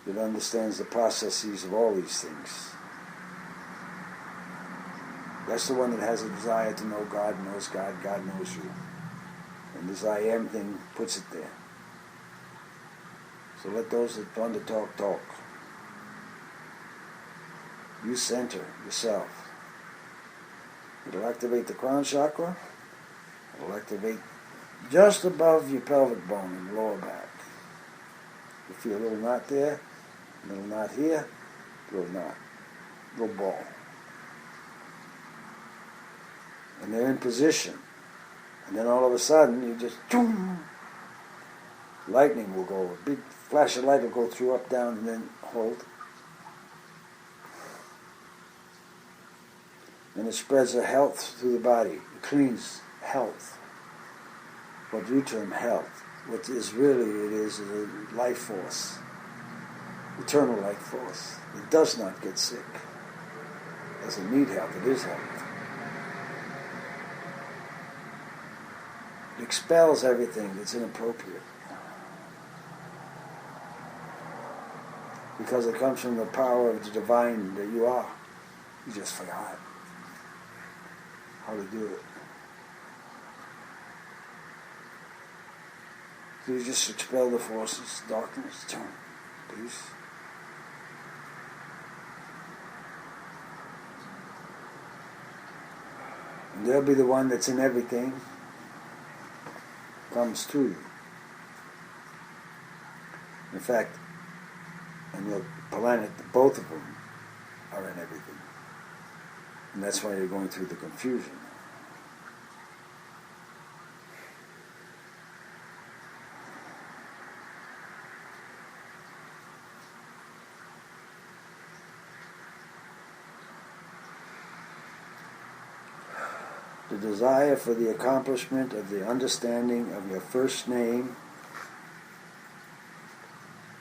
that understands the processes of all these things. That's the one that has a desire to know God, knows God, God knows you. And this I am thing puts it there. So let those that want to talk, talk. You center yourself. It'll activate the crown chakra. It'll activate just above your pelvic bone in the lower back. You feel a little knot there, a little knot here, a little knot, a little ball. And they're in position. And then all of a sudden, you just, boom, lightning will go, a big flash of light will go through, up, down, and then hold. And it spreads a health through the body. It cleans health. What you term health. What is really, it is a life force. Eternal life force. It does not get sick. It doesn't need health. It is health. It expels everything that's inappropriate. Because it comes from the power of the divine that you are. You just forgot how to do it. So you just expel the forces, darkness, turn, peace. And they'll be the one that's in everything, comes to you. In fact, on your planet, both of them are in everything. And that's why you're going through the confusion. The desire for the accomplishment of the understanding of your first name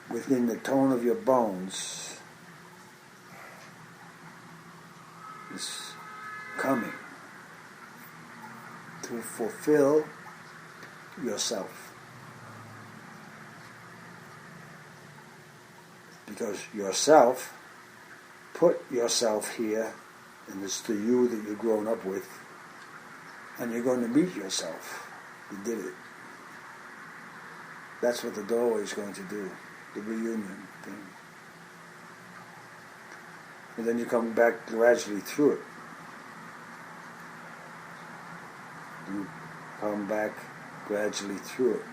within the tone of your bones is coming to fulfill yourself. Because yourself put yourself here, and it's the you that you've grown up with, and you're going to meet yourself. You did it. That's what the doorway is going to do, the reunion thing. And then you come back gradually through it. You come back gradually through it.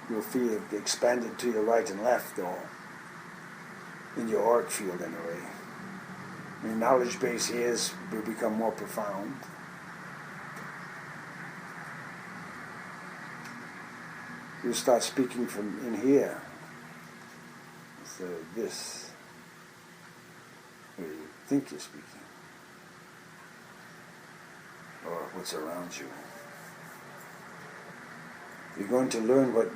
You'll feel it expanded to your right and left, though, in your auric field anyway. Your knowledge base here will become more profound. You start speaking from in here instead of this, where you think you're speaking, or what's around you. You're going to learn what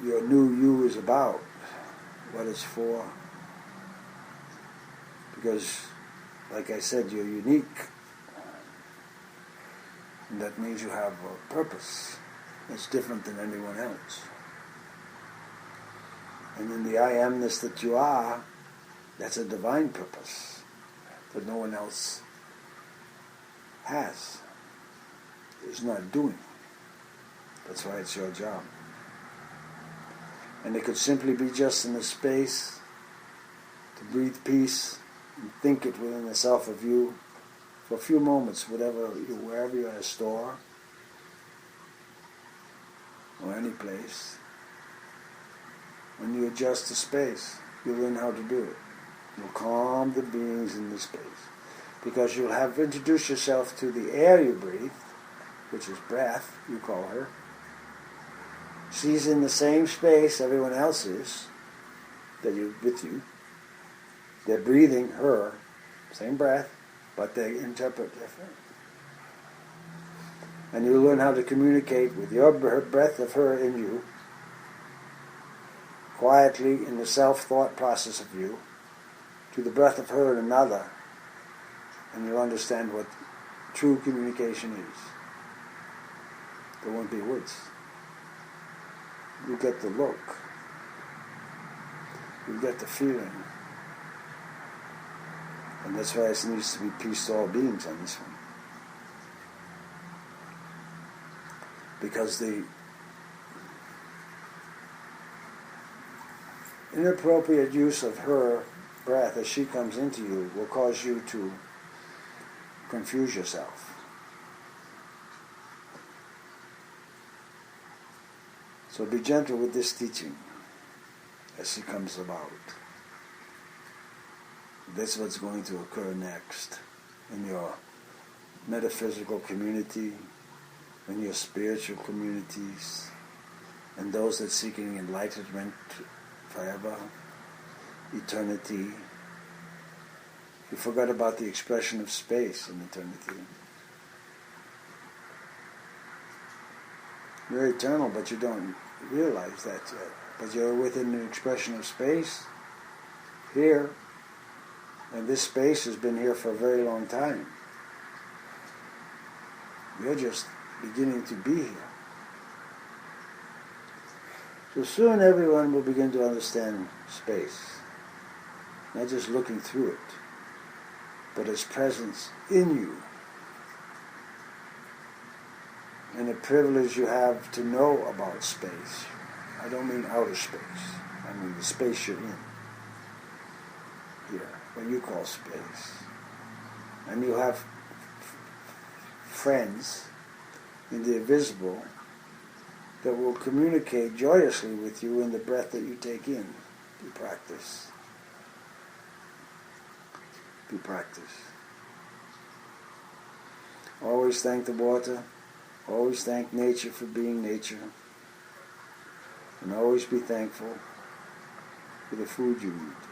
your new you is about, what it's for, because, like I said, you're unique, and that means you have a purpose. It's different than anyone else. And in the I amness that you are, that's a divine purpose that no one else has, is not doing. That's why it's your job. And it could simply be just in the space to breathe peace and think it within the self of you for a few moments, wherever you're at a store, or any place. When you adjust the space, you'll learn how to do it. You'll calm the beings in the space. Because you'll have introduced yourself to the air you breathe, which is breath, you call her. She's in the same space everyone else is, that you with you. They're breathing her, same breath, but they interpret different. And you learn how to communicate with your breath of her in you, quietly in the self-thought process of you, to the breath of her in another, and you'll understand what true communication is. There won't be words. You get the look. You get the feeling. And that's why it needs to be peace to all beings on this one. Because the inappropriate use of her breath as she comes into you will cause you to confuse yourself. So be gentle with this teaching as she comes about. That's what's going to occur next in your metaphysical community, in your spiritual communities, and those that seeking enlightenment forever, eternity. You forgot about the expression of space in eternity. You're eternal, but you don't realize that yet. But you're within the expression of space here, and this space has been here for a very long time. You're just beginning to be here. So soon everyone will begin to understand space, not just looking through it, but its presence in you, and the privilege you have to know about space. I don't mean outer space, I mean the space you're in, here, what you call space. And you have friends in the invisible that will communicate joyously with you in the breath that you take in. You practice. You practice. Always thank the water. Always thank nature for being nature. And always be thankful for the food you eat.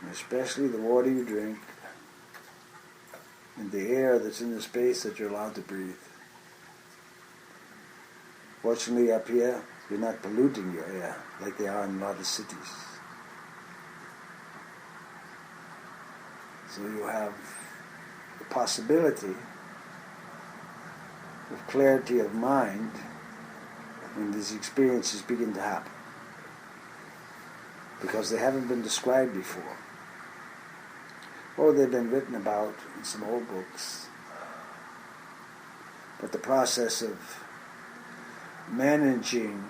And especially the water you drink and the air that's in the space that you're allowed to breathe. Fortunately, up here, you're not polluting your air like they are in a lot of cities. So you have the possibility of clarity of mind when these experiences begin to happen, because they haven't been described before, or they've been written about in some old books. But the process of managing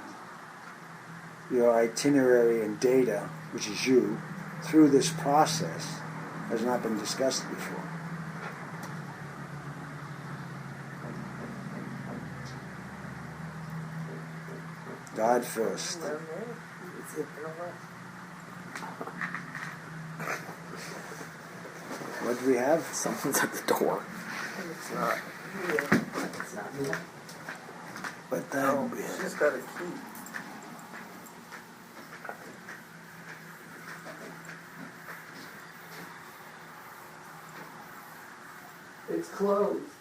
your itinerary and data, which is you, through this process has not been discussed before. God first. What do we have? Someone's at the door. It's not. It's not me. What time? No, she's got a key. It's closed.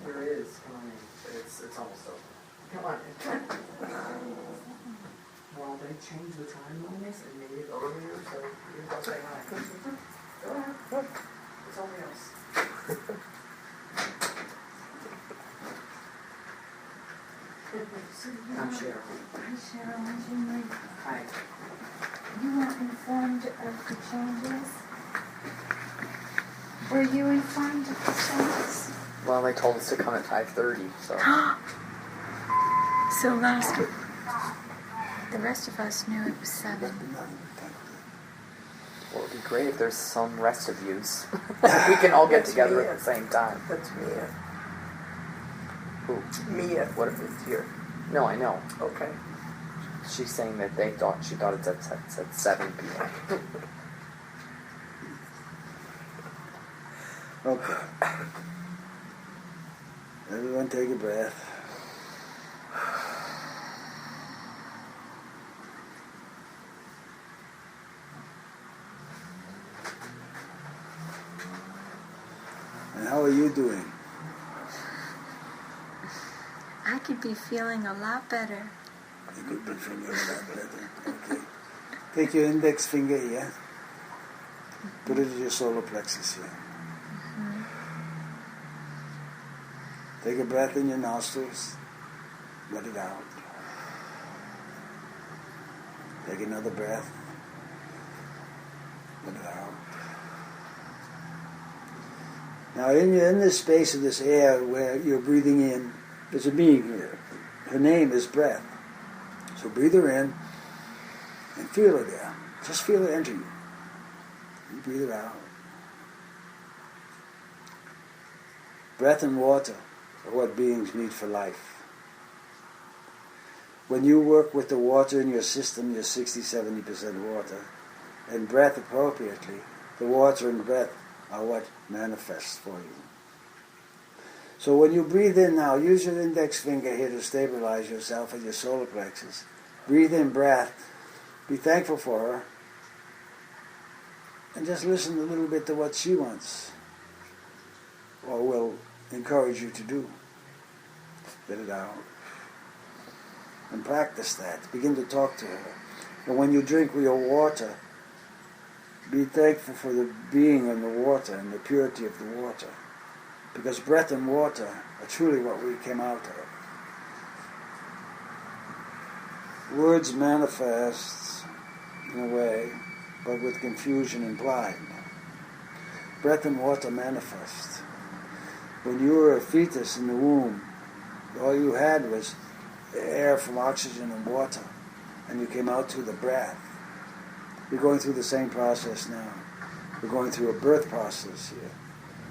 There is. It's almost over. Come on. Well, they changed the time on this and made it earlier, so you're going to say hi. Go ahead. It's only us. I'm Cheryl. Hi, Cheryl. How's your night? Hi. You weren't informed of the changes? Were you informed of the changes? Well, they told us to come at 5:30, so. So the rest of us knew it was 7. Well, it'd be great if there's some rest of yous. We can all get together at the same time. That's Mia. Who? Mia. What if it's here? No, I know. Okay. She's saying that she thought it's at 7 p.m. Okay. Everyone take a breath. And how are you doing? I could be feeling a lot better. You could be feeling a lot better. Okay. Take your index finger here. Put it in your solar plexus here. Take a breath in your nostrils. Let it out. Take another breath. Let it out. Now in this space of this air where you're breathing in, there's a being here. Her name is breath. So breathe her in and feel her there. Just feel it enter you. You breathe her out. Breath and water are what beings need for life. When you work with the water in your system, you're 60-70% water, and breath appropriately, the water and breath are what manifests for you. So when you breathe in now, use your index finger here to stabilize yourself at your solar plexus. Breathe in breath. Be thankful for her. And just listen a little bit to what she wants or will encourage you to do. Let it out. And practice that. Begin to talk to her. And when you drink your water, be thankful for the being in the water and the purity of the water. Because breath and water are truly what we came out of. Words manifest in a way, but with confusion implied. Breath and water manifest. When you were a fetus in the womb, all you had was air from oxygen and water, and you came out through the breath. You're going through the same process now. You're going through a birth process here.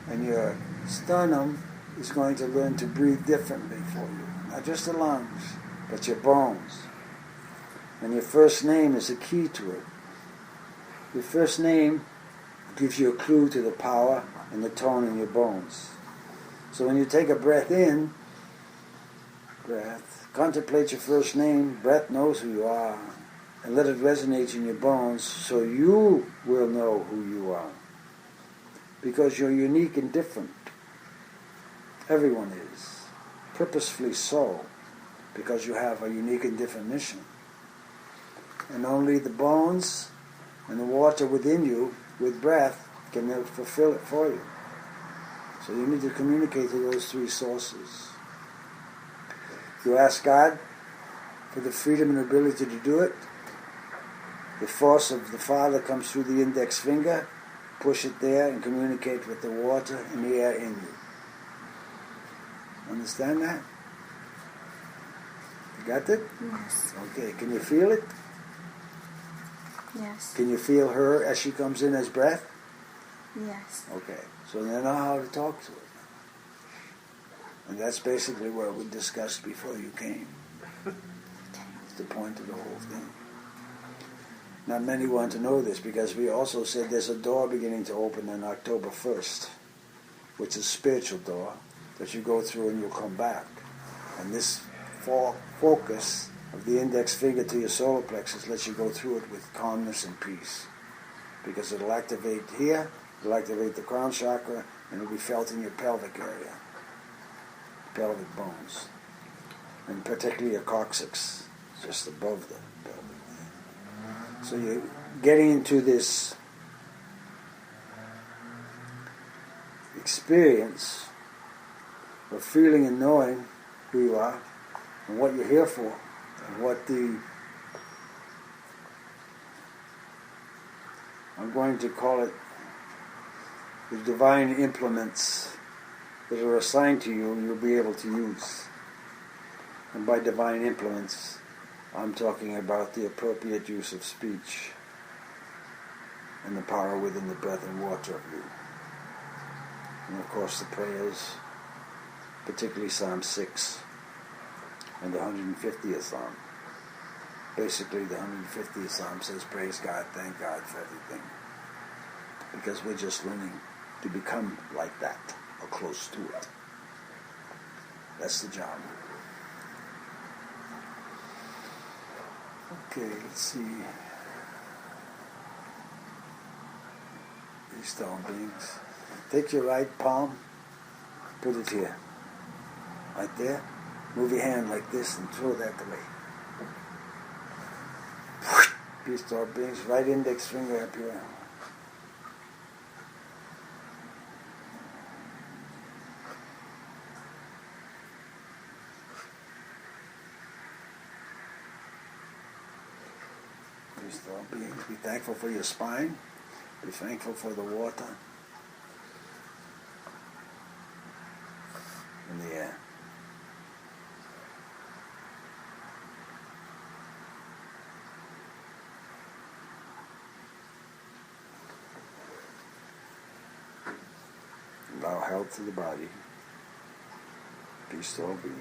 And your sternum is going to learn to breathe differently for you. Not just the lungs, but your bones. And your first name is a key to it. Your first name gives you a clue to the power and the tone in your bones. So when you take a breath in, breath, contemplate your first name, breath knows who you are, and let it resonate in your bones so you will know who you are. Because you're unique and different. Everyone is. Purposefully so, because you have a unique and different mission. And only the bones and the water within you, with breath, can fulfill it for you. So you need to communicate to those three sources. You ask God for the freedom and ability to do it. The force of the Father comes through the index finger. Push it there and communicate with the water and the air in you. Understand that? You got it? Yes. Okay, can you feel it? Yes. Can you feel her as she comes in as breath? Yes. Okay, so you know how to talk to it. And that's basically what we discussed before you came. It's the point of the whole thing. Not many want to know this because we also said there's a door beginning to open on October 1st, which is a spiritual door that you go through and you'll come back. And this focus of the index finger to your solar plexus lets you go through it with calmness and peace. Because it'll activate here, it'll activate the crown chakra, and it'll be felt in your pelvic area, pelvic bones, and particularly your coccyx, just above the pelvic. So you're getting into this experience of feeling and knowing who you are and what you're here for and what I'm going to call it the divine implements that are assigned to you and you'll be able to use. And by divine implements, I'm talking about the appropriate use of speech and the power within the breath and water of you. And of course the prayers, particularly Psalm 6 and the 150th Psalm. Basically the 150th Psalm says, praise God, thank God for everything. Because we're just learning to become like that, or close to it. That's the job. Okay, let's see. These stone beings. Take your right palm, put it here. Right there. Move your hand like this and throw that away. These stone beings, right index finger up here. Peace to all beings. Be thankful for your spine. Be thankful for the water and the air. Allow health to the body. Peace to all beings.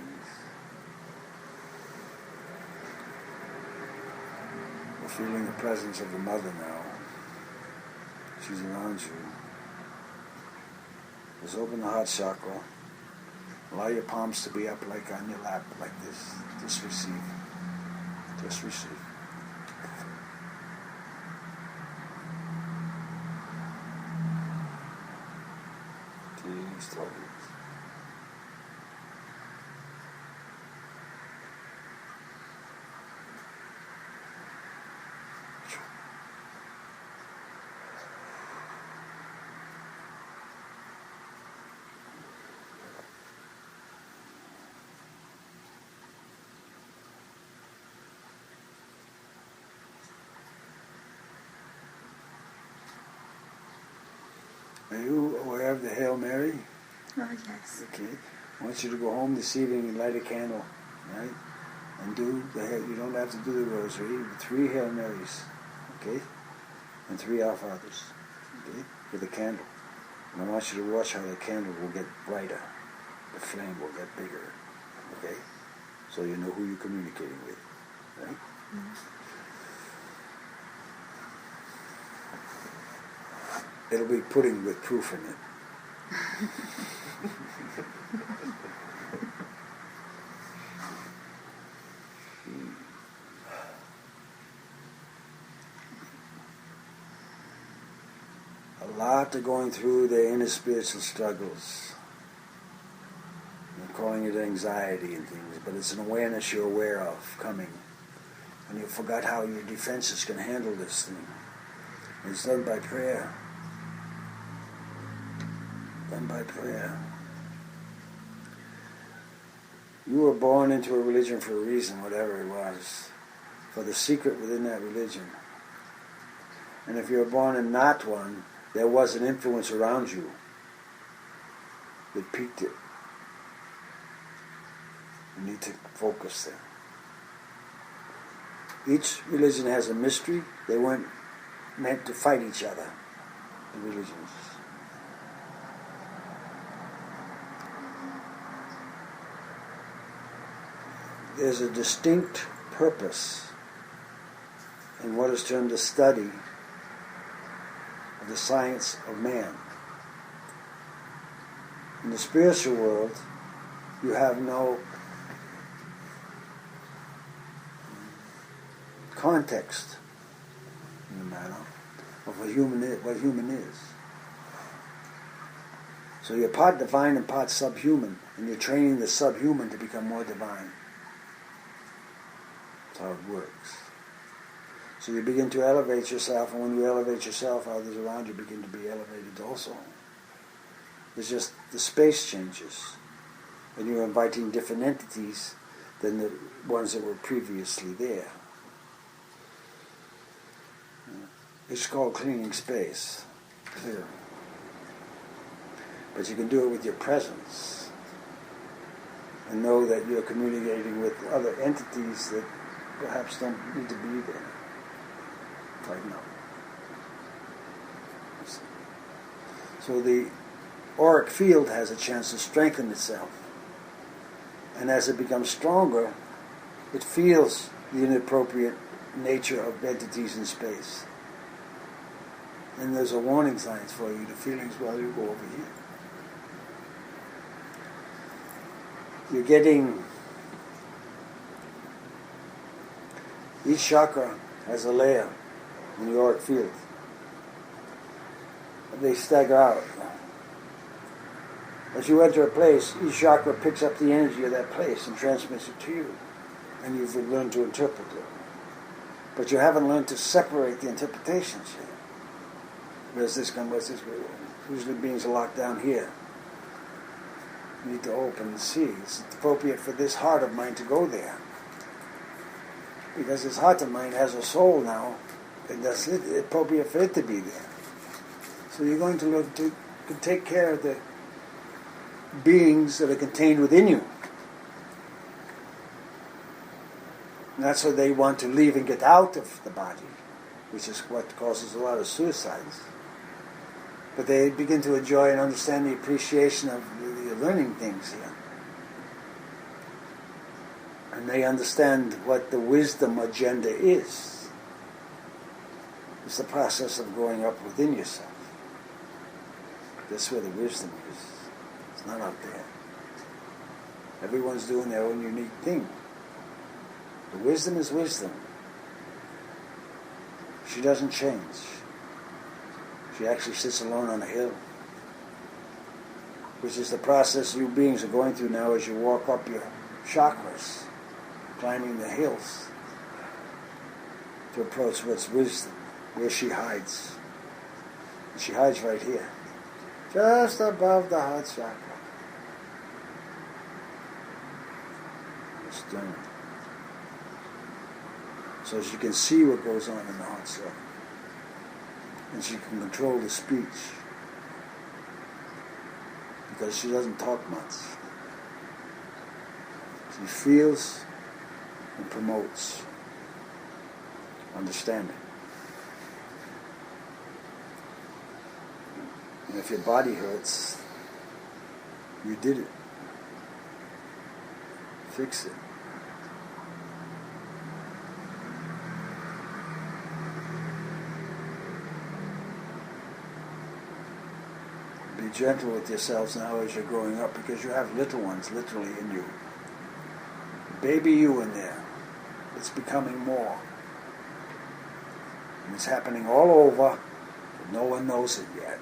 We're feeling the presence of the mother now. She's around you. Just open the heart chakra. Allow your palms to be up like on your lap, like this. Just receive. Just receive. Peace to all beings. Are you aware of the Hail Mary? Oh, yes. Okay. I want you to go home this evening and light a candle, right? And do the you don't have to do the rosary. 3 Hail Marys, okay? And 3 Our Fathers, okay? With a candle. And I want you to watch how the candle will get brighter. The flame will get bigger, okay? So you know who you're communicating with, right? Mm-hmm. It'll be pudding with proof in it. A lot are going through their inner spiritual struggles. I'm calling it anxiety and things, but it's an awareness you're aware of coming. And you forgot how your defenses can handle this thing. And it's done by prayer. Done by prayer. You were born into a religion for a reason, whatever it was, for the secret within that religion. And if you were born in not one, there was an influence around you that piqued it. You need to focus there. Each religion has a mystery. They weren't meant to fight each other, the religions. There's a distinct purpose in what is termed the study of the science of man. In the spiritual world, you have no context in the matter of what human is. So you're part divine and part subhuman, and you're training the subhuman to become more divine. That's how it works. So you begin to elevate yourself, and when you elevate yourself, others around you begin to be elevated also. It's just the space changes, and you're inviting different entities than the ones that were previously there. It's called cleaning space, clear. But you can do it with your presence, and know that you're communicating with other entities that perhaps don't need to be there right now. So the auric field has a chance to strengthen itself. And as it becomes stronger, it feels the inappropriate nature of entities in space. And there's a warning signs for you, the feelings while you go over here. You're getting, each chakra has a layer in the auric field. They stagger out. As you enter a place, each chakra picks up the energy of that place and transmits it to you. And you've learned to interpret it. But you haven't learned to separate the interpretations yet. Where's this come, where's this go? Usually beings are locked down here. You need to open and see. It's appropriate for this heart of mine to go there. Because this heart of mine has a soul now And that's it. It's appropriate for it to be there. So you're going to look to take care of the beings that are contained within you. And that's what they want to leave and get out of the body, which is what causes a lot of suicides. But they begin to enjoy and understand the appreciation of the learning things here. And they understand what the wisdom agenda is. It's the process of growing up within yourself. That's where the wisdom is. It's not out there. Everyone's doing their own unique thing. The wisdom is wisdom. She doesn't change. She actually sits alone on a hill, which is the process you beings are going through now as you walk up your chakras, climbing the hills to approach what's wisdom, where she hides. And she hides right here, just above the heart chakra. Stone. So she can see what goes on in the heart chakra. And she can control the speech. Because she doesn't talk much. She feels and promotes understanding. And if your body hurts, you did it. Fix it. Be gentle with yourselves now as you're growing up, because you have little ones literally in you. Baby you in there. It's becoming more. And it's happening all over, but no one knows it yet.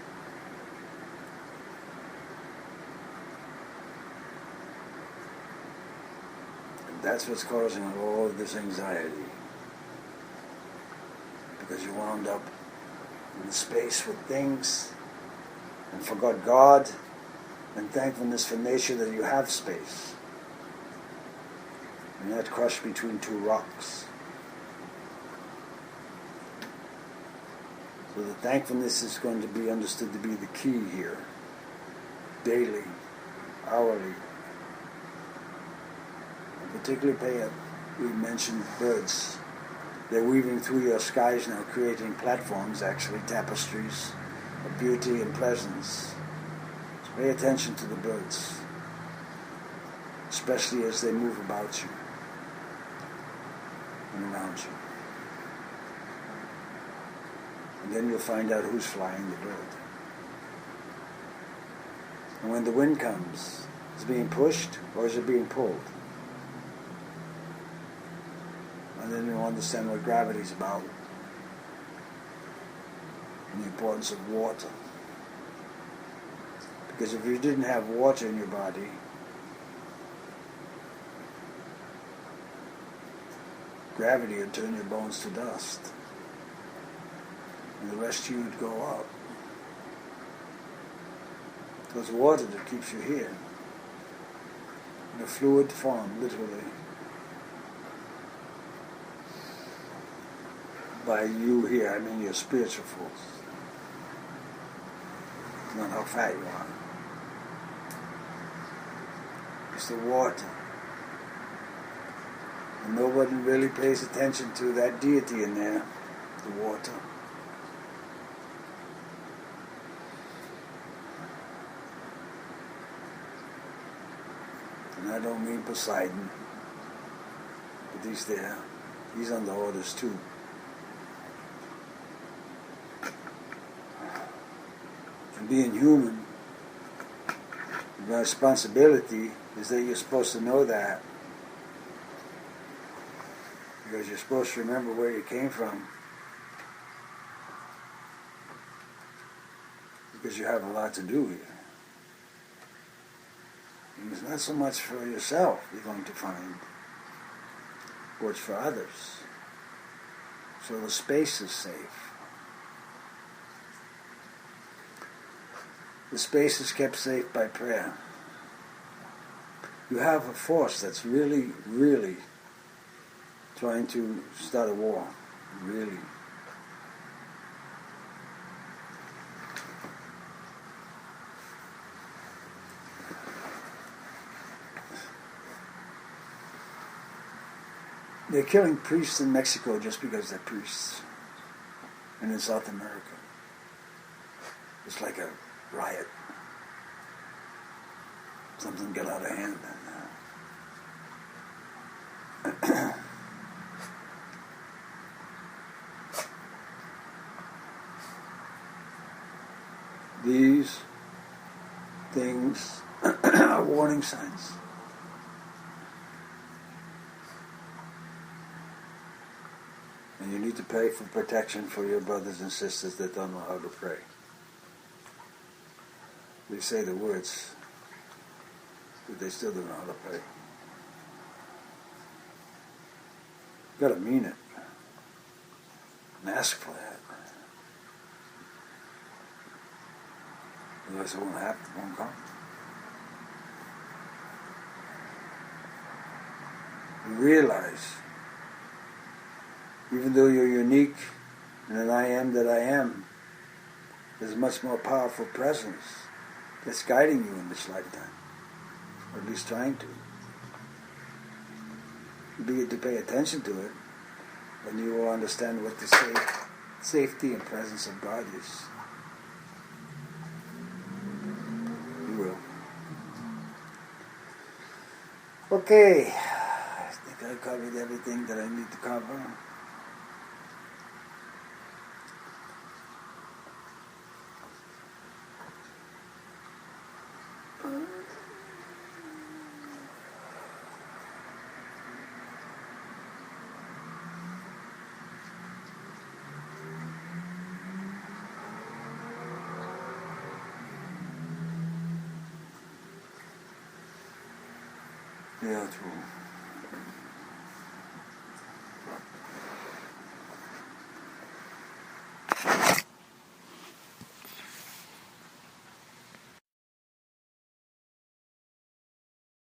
And that's what's causing all of this anxiety. Because you wound up in space with things and forgot God, and thankfulness for nature that you have space. And you're not crushed between two rocks. So the thankfulness is going to be understood to be the key here. Daily, hourly. And particularly we mentioned birds. They're weaving through your skies now, creating platforms, actually, tapestries of beauty and presence. So pay attention to the birds, especially as they move about you and around you. And then you'll find out who's flying the bird. And when the wind comes, is it being pushed or is it being pulled? And then you'll understand what gravity is about. And the importance of water. Because if you didn't have water in your body, gravity would turn your bones to dust. And the rest of you would go up. So it's water that keeps you here. In a fluid form, literally. By you here, I mean your spiritual force. Not how fat you are. It's the water. And nobody really pays attention to that deity in there, the water. And I don't mean Poseidon, but he's there. He's under orders too. And being human, the responsibility is that you're supposed to know that. Because you're supposed to remember where you came from. Because you have a lot to do here. And it's not so much for yourself you're going to find, but it's for others. So the space is safe. The space is kept safe by prayer. You have a force that's really, really trying to start a war. Really. They're killing priests in Mexico just because they're priests. And in South America. It's like a riot. Something got out of hand. And, these things are warning signs. And you need to pray for protection for your brothers and sisters that don't know how to pray. They say the words, but they still don't know how to pray. You gotta mean it. And ask for that. Otherwise it won't happen, it won't come. You realize, even though you're unique and an I am that I am, there's a much more powerful presence that's guiding you in this lifetime, or at least trying to. You begin to pay attention to it, and you will understand what the safety and presence of God is. You will. Okay, I think I covered everything that I need to cover. Yeah, true.